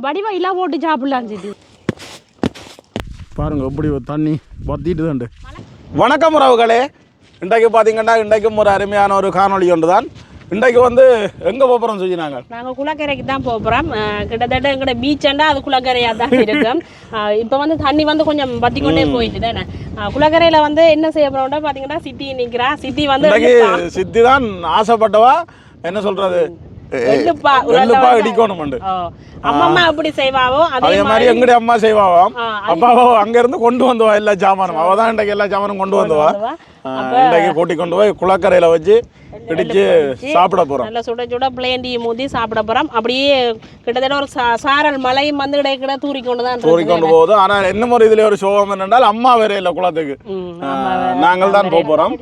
வடிவா இல்லா போட்டு சாப்பிடலாம் சித்தி. பாருங்க எப்படி தண்ணி வத்திட்டு தாண்டு. வணக்கம் உறவுகளே, இன்றைக்கு பார்த்தீங்கன்னா இன்றைக்கும் ஒரு அருமையான ஒரு காணொளி ஒன்று தான். இன்றைக்கு வந்து எங்கே போகிறோம் சொல்லி நாங்கள் குளக்கரைக்கு தான் போகிறோம். கிட்டத்தட்ட எங்கள்ட பீச்சண்டா அது குளக்கரையாக தான் இருக்கும். இப்போ வந்து தண்ணி வந்து கொஞ்சம் வத்தி கொண்டே போயிட்டு தானே. குளக்கரையில் வந்து என்ன செய்ய போகிறோம்னா பார்த்தீங்கன்னா சித்தி நிற்கிறா. சித்தி வந்து சித்தி தான் ஆசைப்பட்டவா, என்ன சொல்கிறது, வெள்ளுப்பா இடிக்கணும். அம்மா எப்படி செய்வாவோ அதே மாதிரி எங்கடைய அம்மா செய்வாவாம். அப்பாவோ அங்க இருந்து கொண்டு வந்துவா எல்லா ஜாமானும். அவதான் இன்றைக்கு எல்லா ஜாமானும் கொண்டு வந்துவா. இன்றைக்கு கூட்டி கொண்டு போய் குளக்கரையில வச்சு இடிச்சு சாப்பிட போறோம். நல்ல சுட சுட பிளேண்டி மூதி சாப்பிட போறோம். அப்படியே கிட்டத்தட்ட ஒரு சாரல் மலையும் வந்து கிடைக்கிற தூரி கொண்டு போகுது. ஆனா இன்னும் ஒரு இதுல ஒரு சோகம் என்னென்றால் அம்மா வேற இல்ல குளத்துக்கு, நாங்கள் தான் போறோம்.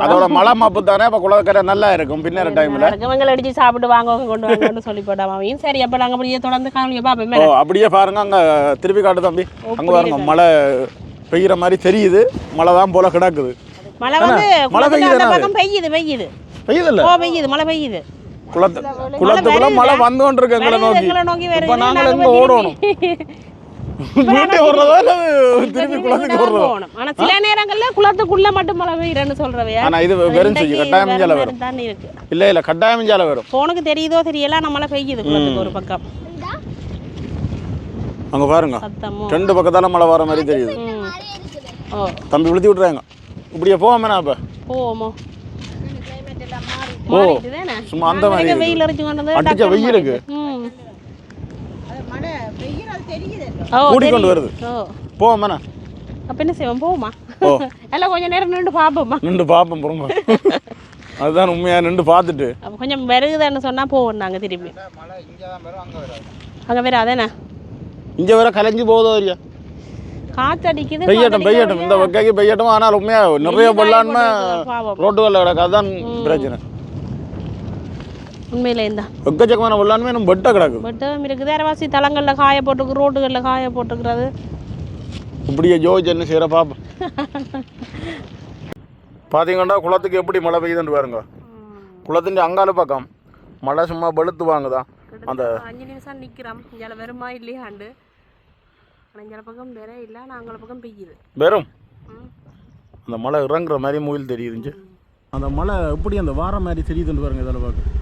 அதோட மலை மாப்பு தானே இப்ப குளக்கரை நல்லா இருக்கும். பின்னர் டைம்ல இவங்க அடிச்சு சாப்பிட்டு வாங்க கொண்டு வாங்கன்னு சொல்லி போட்டாமையும். சரி, அப்ப நாங்க அப்படியே தொடர்ந்து காணொலியை பாப்போமே. அப்படியே பாருங்க, அங்க திருப்பி காட்டு தம்பி. அங்க பாருங்க மழை பெய்யுற மாதிரி தெரியுது. மழை தான் போல கிடக்குது. மழை வந்து மழை பெய்யுது மழை பெய்யுது. குளத்துக்குள்ள மழை வந்து கொண்டிருக்கு எங்களை நோக்கி. இப்ப நாங்கள் எங்க ஓடணும்? வீட்டை ஓடுறதா இல்ல திருப்பி குளத்துக்கு ஓடுறதா? ஆனா சில நேரங்கள்ல குளத்துக்குள்ள மட்டும் மழை பெய்யுறன்னு சொல்றவே. ஆனா இது வெறும் செய்ய கட்டாயமிஞ்சால வரும். இல்ல கட்டாயமிஞ்சால வரும். போனுக்கு தெரியுதோ தெரியல, ஆனா மழை பெய்யுது குளத்துக்கு ஒரு பக்கம். அங்க பாருங்க, ரெண்டு பக்கத்தால மழை வர மாதிரி தெரியுது. தம்பி விழுத்தி விட்டுறாங்க. இப்படியே போவோமே நான் இப்ப போவோமோ? சும்மா அந்த மாதிரி வெயில் அடிச்சு கொண்டு அடிச்ச வெயிலுக்கு கூடி கொண்டு வருது. போவோமே நான். அப்ப என்ன செய்வோம்? போவோமா? எல்லாம் கொஞ்ச நேரம் நின்று பாப்போமா? நின்று பாப்போம் போங்க. அதுதான் உண்மையா, நின்று பார்த்துட்டு கொஞ்சம் வருகுதான்னு சொன்னா போவோம் நாங்க திருப்பி. அங்க வேற அதானே இங்க வேற கலைஞ்சு போகுதோ இல்லையா? காத்தடிக்குது. பெய்யட்டும் இந்த வகைக்கு பெய்யட்டும். ஆனால் உண்மையா நிறைய வெள்ளாண்மை ரோட்டுகளில் கிடக்கு. அதுதான் பிரச்சனை. உண்மையில இருந்தா எக்கச்சக்கமான வெள்ளாண்மை நம்ம வெட்ட கிடக்கு. வெட்டம் இருக்குது. அரவாசி தளங்கள்ல காய போட்டுக்கு, ரோட்டுகளில் காய போட்டுக்கிறது. இப்படியே ஜோஜ் என்ன செய்யற பாப்போம். பார்த்தீங்கன்னா குளத்துக்கு எப்படி மழை பெய்யுதுன்னு பாருங்க. குளத்தின் அங்கால பக்கம் மழை சும்மா வெளுத்து வாங்குதான். அந்த 5 நிமிஷம் நிற்கிறோம். இங்கே வருமா இல்லையாண்டு. ஆனால் பக்கம் வேற இல்லை, நாங்கள் பக்கம் பெய்யுது வெறும். அந்த மழை இறங்குற மாதிரி மூவில் தெரியுதுங்க. அந்த மழை எப்படி அந்த வார மாதிரி தெரியுதுன்னு பாருங்க. இதில் பார்க்க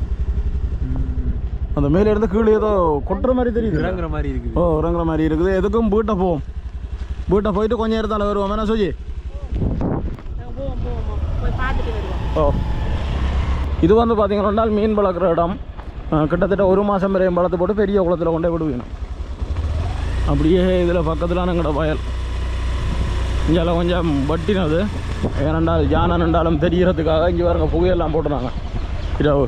அந்த மேலே இருந்து கீழே ஏதோ கொட்டுற மாதிரி தெரியுது. இறங்குற மாதிரி இருக்குது. இறங்குற மாதிரி இருக்குது. எதுக்கும் வீட்டை போவோம். வீட்டை போயிட்டு கொஞ்சம் நேரத்தால் வருவோம். என்ன சொல்லி இது வந்து பார்த்தீங்கன்னா மீன் வளர்க்குற இடம். கிட்டத்தட்ட 1 மாதம் வரையும் வளர்த்து போட்டு பெரிய குளத்தில் கொண்டே விடுவேணும். அப்படியே இதில் பக்கத்தில் எங்களோட வயல். இங்கே கொஞ்சம் வட்டினது ஏனென்றால் யானை ரெண்டாலும் தெரிகிறதுக்காக இங்கே பாருங்க புகையெல்லாம் போட்டுறாங்க இரவு.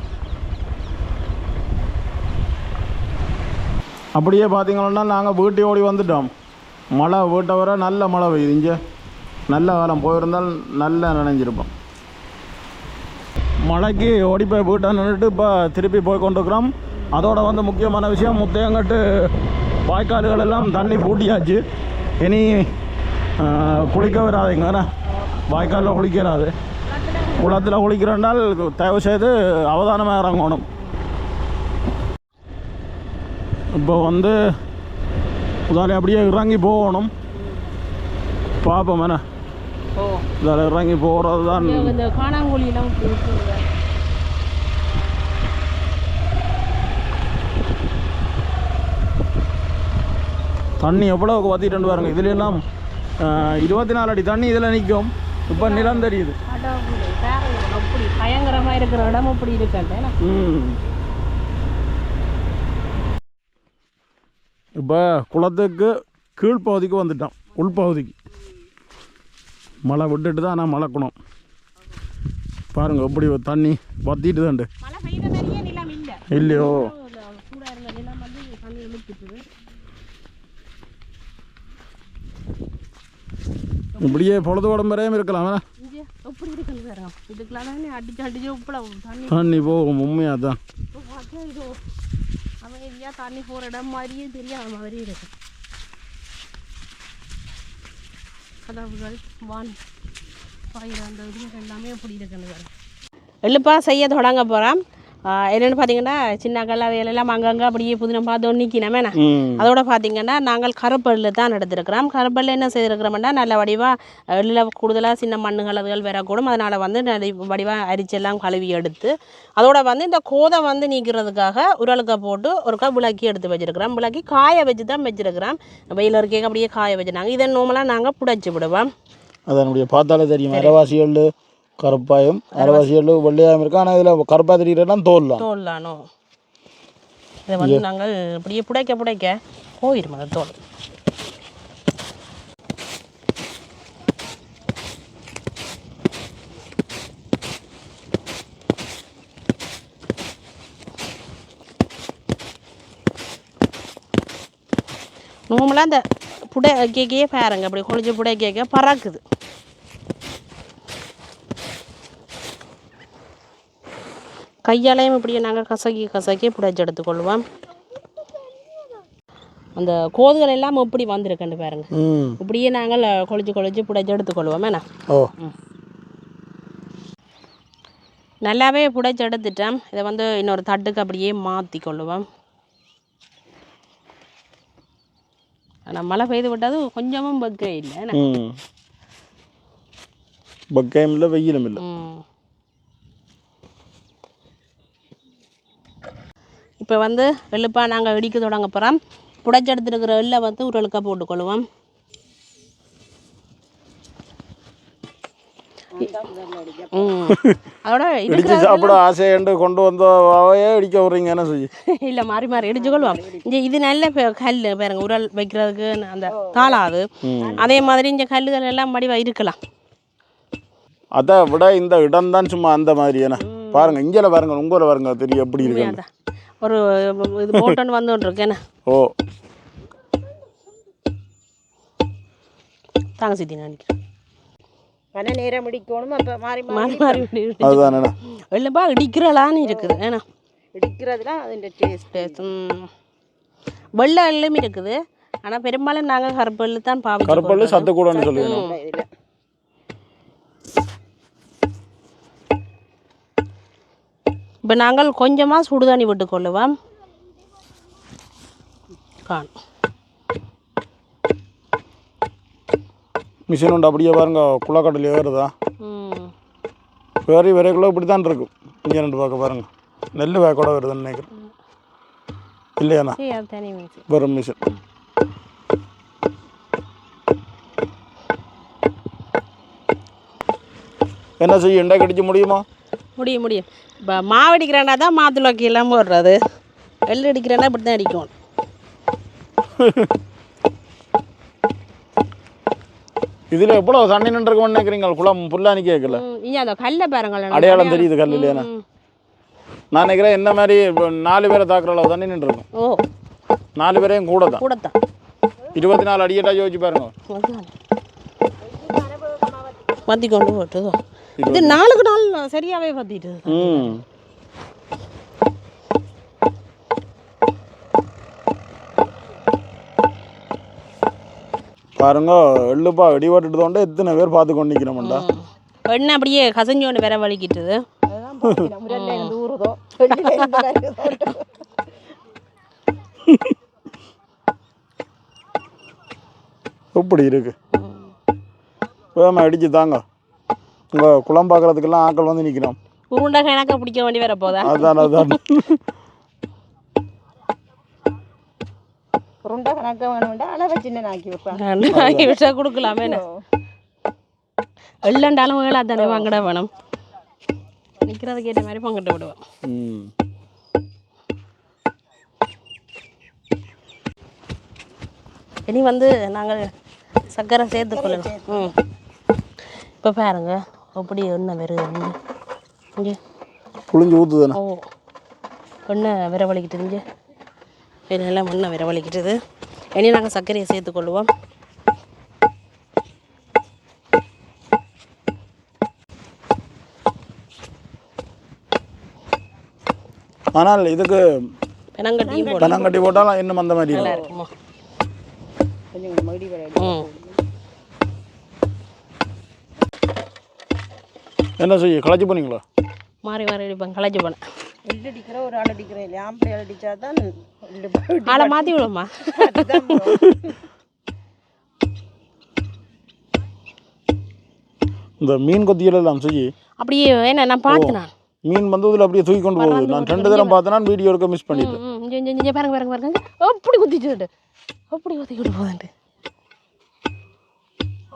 அப்படியே பார்த்தீங்கன்னா நாங்கள் வீட்டை ஓடி வந்துட்டோம். மழை வீட்டை வர நல்ல மழை பெய்யுது. இங்கே நல்ல காலம் போயிருந்தால் நல்லா நினைஞ்சிருப்போம். மழைக்கு ஓடி போய் வீட்டை நின்றுட்டு இப்போ திருப்பி போய் கொண்டுக்கிறோம். அதோட வந்து முக்கியமான விஷயம், முத்தையங்கட்டு வாய்க்கால்கள் எல்லாம் தண்ணி பூட்டியாச்சு. இனி குளிக்க வராதுங்க. வாய்க்காலில் குளிக்கிறாது. குளத்தில் குளிக்கிறனால் தயவு செய்து அவதானமாக இறங்கணும். இப்போ வந்து உதாரணம் அப்படியே இறங்கி போகணும். பார்ப்போம் என்ன இதில் இறங்கி போகிறது தான். தண்ணி எவ்வளோக்கு வத்திட்டு பாருங்க. இதுல எல்லாம் 24 அடி தண்ணி இதில் நிற்கும். இப்போ நிலம் தெரியுது. பயங்கரமா இருக்கிற இடம் அப்படி இருக்கு. இப்போ குளத்துக்கு கீழ்ப்பகுதிக்கு வந்துட்டோம். உள்பகுதிக்கு மழை விட்டுட்டு தான் ஆனால் மழைக்கணும். பாருங்க எப்படி தண்ணி வத்திட்டு தாண்டு இல்லையோ. இப்படியே பொழுது உடம்பரையும் இருக்கலாம். தண்ணி போகும். உண்மையாக தான் தண்ணி போகிற இடம் மாதிரியே தெரியாத மாதிரி இருக்கு. கதவுகள், வான், பயிர், அந்த இது எல்லாமே அப்படி இருக்குன்னு. எள்ளுப்பா செய்ய தொடங்க போகிறோம். என்னென்னு பார்த்தீங்கன்னா சின்ன கல்லாவையெல்லாம் அங்கங்கே அப்படியே புதினம் பார்த்தோன்னு நிற்கினமே அதோட பார்த்தீங்கன்னா நாங்கள் கருப்பல்ல தான் எடுத்துருக்கிறோம். கருப்பல்ல என்ன செய்திருக்கிறோம்னா நல்ல வடிவாக எள்ளில் கூடுதலாக சின்ன மண்ணுகள் அதுகள் வரக்கூடும். அதனால் வந்து நல்ல வடிவாக அரிச்செல்லாம் கழுவி எடுத்து அதோட வந்து இந்த கோதை வந்து நீக்கிறதுக்காக உரலுக்க போட்டு ஒருக்கா விளக்கி எடுத்து வச்சுருக்கிறோம். விளக்கி காய வச்சு தான் வச்சுருக்கிறோம். வெயில் இருக்க அப்படியே காய வச்சுனாங்க. இதை நோமலாக நாங்கள் புடைச்சி விடுவோம். அதனுடைய பார்த்தாலே தெரியும் அரைவாசிகள் கருப்பாயும் அரைவாசிகள் வெள்ளையாயும் இருக்கு. ஆனால் இதில் கருப்பா தெரிகிறதெல்லாம் தோல்லானோ இதை வந்து நாங்கள் இப்படியே புடைக்க போயிடும் அந்த தோல். நோமலாக அந்த புடை கேக்கையே பாருங்க அப்படி கொழிஞ்ச புடை கேட்க பறக்குது. கையாலையும் இப்படியே நாங்கள் கசக்கி புடைச்சி எடுத்துக்கொள்வோம். அந்த கோதுகள் எல்லாம் இப்படி வந்திருக்குன்னு பாருங்க. இப்படியே நாங்கள் கொழிச்சு புடைச்சி எடுத்துக்கொள்வோம். என்ன நல்லாவே புடைச்சி எடுத்துட்டோம். இதை வந்து இன்னொரு தட்டுக்கு அப்படியே மாற்றி கொள்ளுவோம். ஆனால் மழை பெய்து விட்டது கொஞ்சமும் பக்கை இல்லை. பக்கையும் இல்லை வெயிலும் இல்லை. இப்போ வந்து எள்ளுப்பா நாங்கள் இடிக்க தொடங்க போகிறோம். புடைச்சி எடுத்துருக்கிற எள்ளை வந்து உருளுக்காக போட்டுக்கொள்ளுவோம். அதோட இடிச்சு சாப்பிட ஆசையண்டு கொண்டு வந்தவையே இடிக்க விட்றீங்க என்ன செய்ய இல்லை மாறி இடிச்சு கொள்வோம். இங்கே இது நல்ல கல் பாருங்க உரல் வைக்கிறதுக்கு அந்த தாளாது. அதே மாதிரி இந்த கல்லுகள் எல்லாம் மடிவாக இருக்கலாம். அதை விட இந்த இடம் தான் சும்மா அந்த மாதிரி ஏன்னா பாருங்க இங்கே பாருங்க உங்களை பாருங்க தெரியும் எப்படி இருக்கு. ஒரு இது போட்டோன்னு வந்துருக்கேண்ணே. ஓ தாங்க சித்தி நினைக்கிறேன் பல நேரம் இடிக்கணும். அப்போ மாறி இல்லைப்பா இடிக்கிறலான்னு இருக்குது. ஏன்னா இடிக்கிறதுலாம் அதுன்ற டேஸ்ட் வெள்ளை எள்ளும் இருக்குது. ஆனால் பெரும்பாலும் நாங்கள் கருப்பெள்ளு தான் பாவம். கருப்பெள்ளு சத்து கூடன்னு சொல்லுவோம். இப்போ நாங்கள் கொஞ்சமாக சுடுதண்ணி விட்டுக்கொள்ளுவோம். காணும் மிஷின் உண்டு அப்படியே பாருங்க குளக்கடலையே வருதா வேறு விரைக்குள்ள இப்படி தான் இருக்கும். இங்கே ரெண்டு பார்க்க பாருங்க நெல் வேக்கூட வருதுன்னு நினைக்கிறேன் இல்லையாண்ணா வெறும் மிஷின். என்ன செய்ய இண்டை கடிக்க முடியுமா? முடியும். இப்போ மாவு அடிக்கிறேன்னா தான் மாத்துளக்கி எல்லாம் போடுறது. எள்ளு அடிக்கிறேன்னா இப்படி தான் அடிக்கும். இதில் எவ்வளோ தண்ணி நின்றுருக்குன்னு நினைக்கிறீங்க? குளம் புல்லானி கேட்கல. இங்கே அந்த கல்லை பாருங்கள் அடையாளம் தெரியுது கல் இல்லையாண்ணா. நான் நினைக்கிறேன் என்ன மாதிரி 4 பேரை தாக்குற அளவு தண்ணி நின்றுருக்கும். ஓ 4 பேரையும் கூட தான் 24 அடியட்டா யோசிச்சு பாருங்க. மத்தி கொண்டு போட்டுதோ இது 4க்கு 4 சரியாவே பத்திட்டு பாருங்க எள்ளுப்பா வெடி போட்டுட்டு தோண்ட எத்தனை பேர் பார்த்து கொண்டு நிற்கிறோம்டா. எண்ணெய் அப்படியே கசஞ்சோண்டு வேற வலிக்கிட்டுது. எப்படி இருக்கு வேமா அடிச்சு தாங்க. உங்கள் குளம் பார்க்குறதுக்கெல்லாம் ஆக்கள் வந்து நிற்கிறோம். உருண்டை கணக்கா பிடிக்க வேண்டி வர போதா? அதான் உருண்டை கணக்க வேணும்டா அளவை சின்ன ஆக்கி ஆக்கி விட்டா கொடுக்கலாமே. எள்ளண்டாலும் வேலை தானே வாங்கடா வேணும். நிற்கிறதுக்கு ஏற்ற மாதிரி பங்கிட்டு விடுவோம். இனி வந்து நாங்கள் சர்க்கரை சேர்த்துக்கொள்ளணும். இப்போ பாருங்க அப்படி எண்ணெய் வருது இங்கே புளிஞ்சு ஊற்றுதானே. ஓ எண்ணெய் விரவழிக்கிட்டு இங்கே எண்ணெயெல்லாம் எண்ணெய் விரவழிக்கிட்டுது. இனி நாங்கள் சர்க்கரையை சேர்த்துக்கொள்வோம். ஆனால் இதுக்கு பெனங்கட்டி போட்டாலும் இன்னும் அந்த மாதிரி நல்லா இருக்குமா? என்ன செய்ய களைச்சி போனீங்களா? மாறி அடிப்பேன் களைச்சி போனேன். எள்ளு அடிக்கிற ஒரு ஆள் அடிக்கிறேன் இல்லை ஆம்பளை ஆள் அடித்தா தான் ஆளை மாற்றி விடுமா? இந்த மீன் கொத்திகள் எல்லாம் செய்யி அப்படியே என்ன நான் பார்த்தேன். நான் மீன் வந்து இதில் அப்படியே தூக்கி கொண்டு போகுது. நான் 2 தடவை பார்த்தேன், வீடியோ எடுக்க மிஸ் பண்ணிட்டேன். பாருங்க அப்படி குத்திச்சுட்டு அப்படி குத்திக்கிட்டு போகுதுன்ட்டு.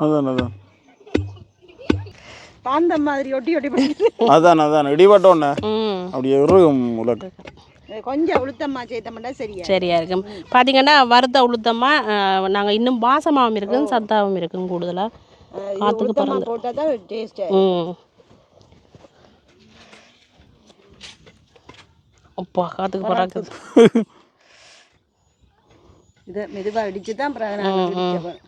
அதான் பாந்த மாதிரி ஒட்டி பிடிக்குது. அதான் இடிபட்டோன்னே அப்படியே இருக்கும் உலக. கொஞ்சம் உளுத்தம்மா சேர்த்தோம்னா சரியா இருக்கும். பார்த்தீங்கன்னா வறுத்த உளுத்தம்மா நாங்கள் இன்னும் பாசமாகவும் இருக்கும் சத்தாகவும் இருக்கும். கூடுதலாக காற்றுக்கு பறந்து போட்டால் தான் டேஸ்ட்டு. அப்பா காற்றுக்கு பறக்குது. இதை மெதுவாக அடித்து தான் அப்புறம்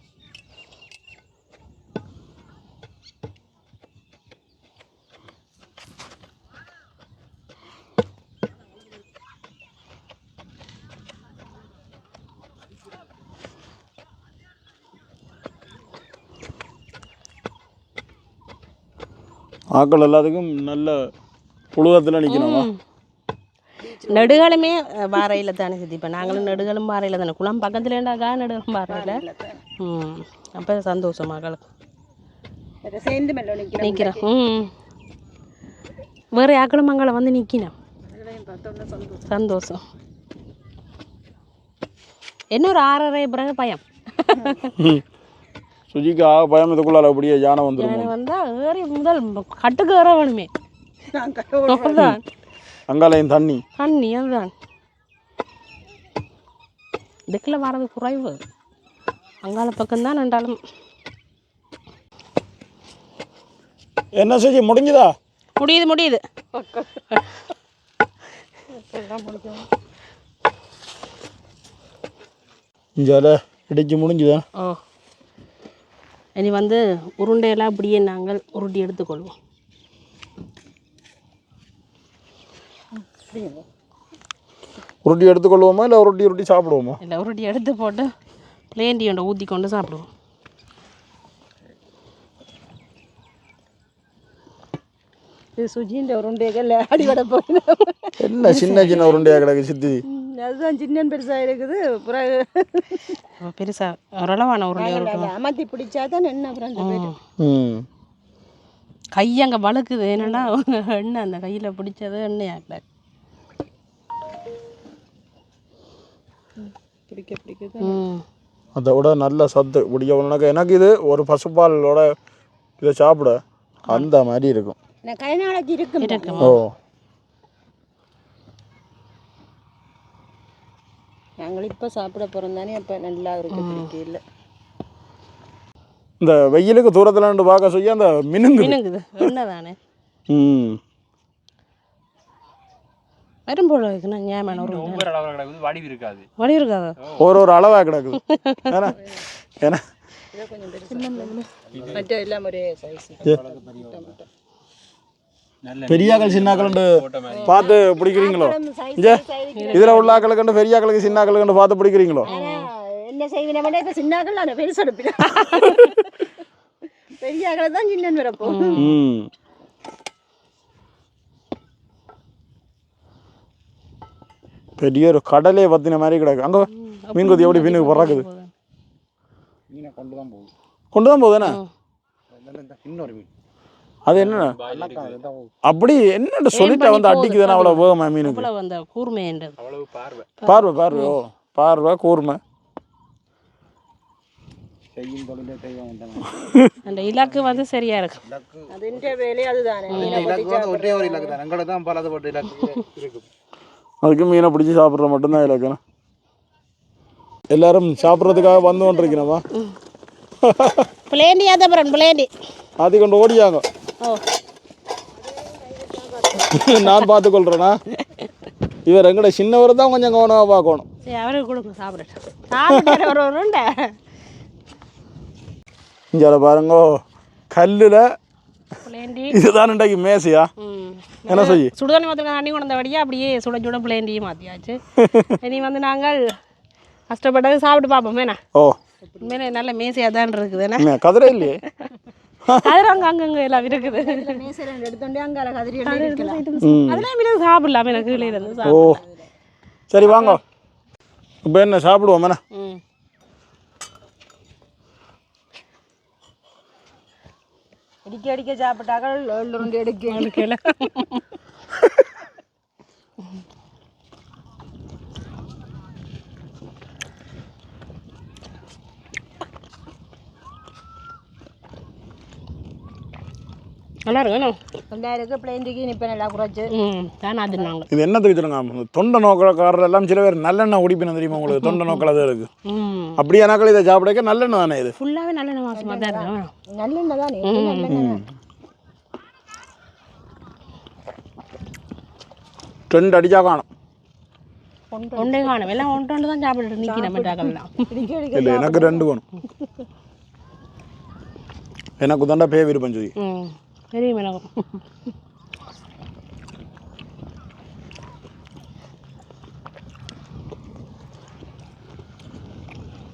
ஆக்கள் எல்லாத்துக்கும் நல்ல புழுவத்தில் நிற்கணுமா? நெடுகாலுமே பாறையில் தானே சித்தி. இப்போ நாங்களும் நெடுகாலும் பாறையில் தானே. குளம் பக்கத்துலேண்டாக்கா நெடுகாலும் பாறையில். அப்போ சந்தோஷம் மகளுக்கு சேர்ந்து நிற்கிறேன். வேறு ஆக்களும் மங்களை வந்து நிற்கினேன். சந்தோஷம். இன்னொரு 6:30 பிறகு பயம். சுஜிக்கு பயம் இதுக்குள்ளால அப்படியே யானை வந்துடும். வந்தால் ஏறி முதல் கட்டுக்கு ஏற வேணுமே. அங்காலையும் தண்ணி அதுதான் இதுக்குள்ள வரது குறைவு. அங்கால பக்கம்தான் ரெண்டாலும். என்ன சுஜி முடிஞ்சுதா? முடியுது. இஞ்சால இடிச்சு முடிஞ்சுதா? ஓ, இனி வந்து உருண்டையெல்லாம் அப்படியே நாங்கள் உருட்டி எடுத்துக்கொள்வோம். உருட்டி எடுத்துக்கொள்வோமா இல்லை உருட்டி சாப்பிடுவோமா? இல்லை, உருட்டி எடுத்து போட்டு பிளேண்டி ஒன்றை ஊற்றி கொண்டு சாப்பிடுவோம். இது சுஜின்ற உருண்டைகள் அடி வட போகணும். என்ன சின்ன உருண்டையாக கிடக்கு சித்தி? அதுதான் சின்ன பெருசாக இருக்குது. பிறகு பெருசாக ஓரளவான உருண்டை அமர்த்தி பிடிச்சா தான் எண்ணெய். கை அங்கே வழுக்குது. என்னென்னா எண்ணெய் அந்த கையில் பிடிச்சது எண்ணெயாக பிடிக்குது. அதை விட நல்ல சத்து பிடிக்க. எனக்கு இது ஒரு பசுப்பாலோட இதை சாப்பிட அந்த மாதிரி இருக்கும். கை நாளைக்கு இருக்கும். ஓ, நாங்கள் இப்போ சாப்பிட போகிறோம் தானே. அப்போ நல்லா இருக்கு. இல்லை, இந்த வெயிலுக்கு தூரத்தில் பார்க்க சொல்லி அந்த மினுங்குது என்ன தானே வரும் போல இருக்குண்ணா. ஞாபகம் வடி இருக்காது. ஒரு அளவாக கிடக்குது. ஏன்னா மற்ற எல்லாம் ஒரே சைஸ். பெரியாக்கள் சின்னாக்கள் பார்த்து பிடிக்கிறீங்களோ? இதில் உள்ள ஆக்களுக்கு பெரியாக்களுக்கு சின்னாக்களுக்கு பார்த்து பிடிக்கிறீங்களோ? என்ன செய்வீங்க? இப்போ சின்னாக்கள் நான் பெருசு எடுப்பேன். பெரியாக்களை தான் சின்னன் வரப்போ. பெரிய ஒரு கடலே பத்தின மாதிரி கிடக்கு. அங்கே மீன் கொத்தி எப்படி மீனுக்கு பறக்குது? கொண்டு தான் போகுதுண்ணா. அது என்ன அப்படி என்னன்னு சொல்லிட்டு வந்து அடிக்குதுன்னா அவ்வளோ வேகமா மீனுக்கு? பார்வை ஓ, பார்வை கூர்மை. அந்த இலக்கு வந்து சரியா இருக்கு. அதுக்கு மீனை பிடிச்சி சாப்பிட்ற மட்டும்தான் இலக்குண்ணா. எல்லாரும் சாப்பிட்றதுக்காக வந்து கொண்டிருக்கிறோமா? அது கொண்டு ஓடியாங்க. நான் பார்த்துக்கொள்றேண்ணா. இவர் எங்கட சின்னவர் தான் கொஞ்சம் கவனமாக பார்க்கணும். அவருக்கு கொடுங்க சாப்பிட. இங்கே பாருங்க, கல்லில் இதுதான் இன்றைக்கு மேசையா? என்ன செய்ய சுடுதண்ணி மாத்திரம் தண்ணி கொண்ட வழியா அப்படியே சுட சுட பிளேண்டியும் மாற்றியாச்சு. இனி வந்து நாங்கள் கஷ்டப்பட்டது சாப்பிட்டு பார்ப்போம். வேணா? ஓ, உண்மையிலே நல்ல மேசையாக தான் இருக்குது. கதிரை இல்லையே? கதிரவங்க அங்கங்க எல்லாம் இருக்குது. மேசையில் எடுத்தோண்டே அங்கால கதிரி இருக்கலாம். அதெல்லாம் மீது சாப்பிடலாம் எனக்கு கீழே இருந்து ஓ சரி வாங்க இப்போ என்ன சாப்பிடுவோம் மேடம். அடிக்க சாப்பிட்டாக்கள் 2 எடுக்கல. நல்லா இருக்கணும். நல்லா இருக்கு. பிளேண்டிக்கு இப்போ நல்லா குறைச்சு தான் அது நாங்கள் இது என்னத்துக்கு சொல்லுங்க தொண்டை நோக்கக்காரர் எல்லாம் சில பேர் நல்லெண்ணெய் குடிப்பின தெரியுமா உங்களுக்கு? தொண்டை நோக்கில் தான் இருக்கு. அப்படியே நாக்கள் இதை சாப்பிடக்க நல்லெண்ணெய் தானே இது? ஃபுல்லாகவே நல்லெண்ணெய் வாசமாக தான் இருக்கும். நல்லெண்ணெய் தானே நல்லெண்ணெய். 2 அடிச்சா காணும். ஒன்றே காணும். எல்லாம் 1 தான் சாப்பிட்டு நிற்கி நம்ம டாக்கெல்லாம். இல்லை எனக்கு 2 வேணும். எனக்கு தாண்டா பே விருப்பம் சொல்லி தெரியும் எனக்கு.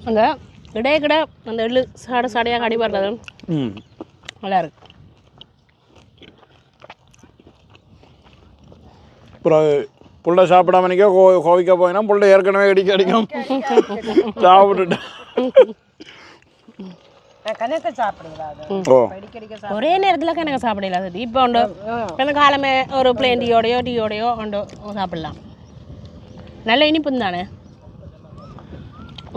அந்த கிடை அந்த எள்ளு சாடையாக கடி பார்க்காது நல்லா இருக்கு. அப்புறம் புள்ள சாப்பிடாம நிற்க கோவிக்க போயினா புள்ள ஏற்கனவே அடிக்கும் சாப்பிட்டுட்டு கணக்க சாப்பிடுங்களா? ஒரே நேரத்தில் கணக்கு சாப்பிடலாம். சரி இப்போ உண்டு இப்போ காலமே ஒரு பிளேன் டீயோடையோ உண்டு சாப்பிடலாம். நல்ல இனிப்பு தானே.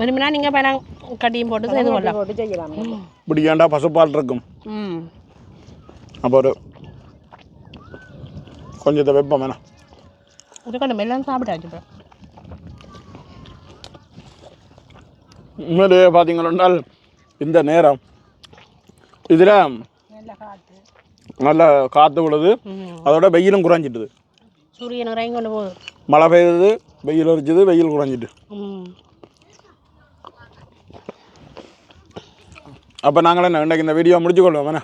விரும்பினா நீங்கள் பணம் கட்டியும் போட்டு செய்து கொள்ளலாம். இப்படி ஏண்டா பசுப்பால் இருக்கும். அப்போ ஒரு கொஞ்சத்தை வைப்போம் வேணாம். இருக்கட்டும் எல்லாம் சாப்பிட்டாச்சு. இப்போ உண்மையிலேயே பார்த்தீங்கன்னா இந்த நேரம் இதில் நல்ல காற்று விழுது. அதோட வெயிலும் குறைஞ்சிட்டுது. சூரியன் இறங்கி கொண்டு போகுது. மழை பெய்யுது, வெயில் அரிச்சுது, வெயில் குறைஞ்சிட்டு. அப்போ நாங்கள் என்ன இன்றைக்கு இந்த வீடியோ முடிச்சுக்கொள்வோம் வேணா.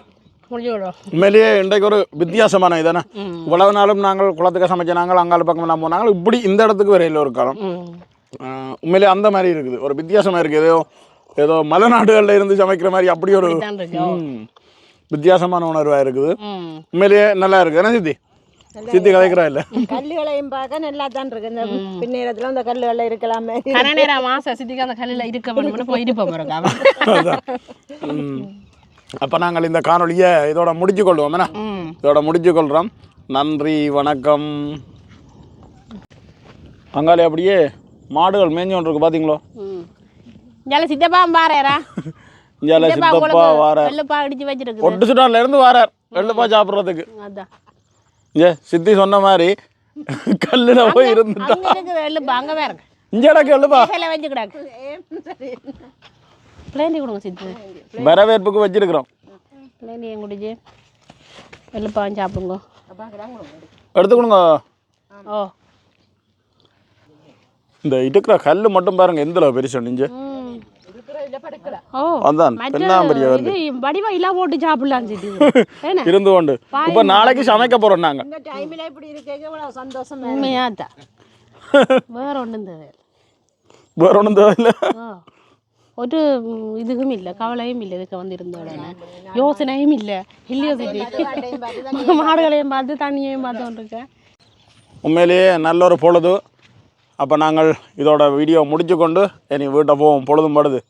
உண்மையிலேயே இன்றைக்கு ஒரு வித்தியாசமான இதானே. இவ்வளவு நாளும் நாங்கள் குளத்துக்கு சமைச்ச நாங்கள் அங்கால பக்கம் எல்லாம் போனாங்க. இப்படி இந்த இடத்துக்கு வரையில் ஒரு காலம் உண்மையிலேயே அந்த மாதிரி இருக்குது. ஒரு வித்தியாசமாக இருக்குது. ஏதோ மலைநாடுகளில் இருந்து சமைக்கிற மாதிரி அப்படி ஒரு வித்தியாசமான உணர்வாக இருக்குது. உண்மையிலேயே நல்லா இருக்குது. என்ன சித்தி கதைக்கிறா இல்லை? கல்லுகளையும் பார்க்க நல்லா தான் இருக்கு. இந்த பின்னேரத்தில் அந்த கல்லுகளில் இருக்கலாமே. சித்திக்கு அந்த கல்லில் இருக்க போயிருப்போம். அப்போ நாங்கள் இந்த காணொலியை இதோட முடிச்சு கொள்வோம். என்ன இதோட முடிச்சு கொள்கிறோம். நன்றி, வணக்கம். அங்காலே அப்படியே மாடுகள் மேய்ஞ்சு கொண்டு இருக்கு பார்த்தீங்களோ? சித்தப்பா வாரா சித்தப்பா வார ஒட்டு சுடான்ல இருந்து வாரார் வெள்ளப்பா சாப்பிட்றதுக்கு. சித்தி சொன்ன மாதிரி கல்லுல போய் இருந்துட்டா இங்க இடக்கு வெள்ளப்பா வரவேற்புக்கு வச்சிருக்கிறோம். சாப்பிடுங்க, எடுத்துக்கணுங்க. இந்த இருக்கிற கல் மட்டும் பாருங்க எந்த பெருசு நெஞ்சு. இருந்து கொண்டு இப்ப நாளைக்கு சமைக்க போறோம் நாங்க. வேற ஒண்ணும் தேவையில்லை. ஒரு இதுவும் இல்லை, கவலையும் இல்லை. இதுக்கு வந்து இருந்த உடனே யோசனையும் இல்லை. இல்லையோ சிட்டி மாடுகளையும் பார்த்து தண்ணியையும் பார்த்து இருக்கேன். உண்மையிலேயே நல்ல ஒரு பொழுது. அப்போ நாங்கள் இதோட வீடியோ முடிச்சு கொண்டு இனி வீட்டை போவோம். பொழுதும் படுது.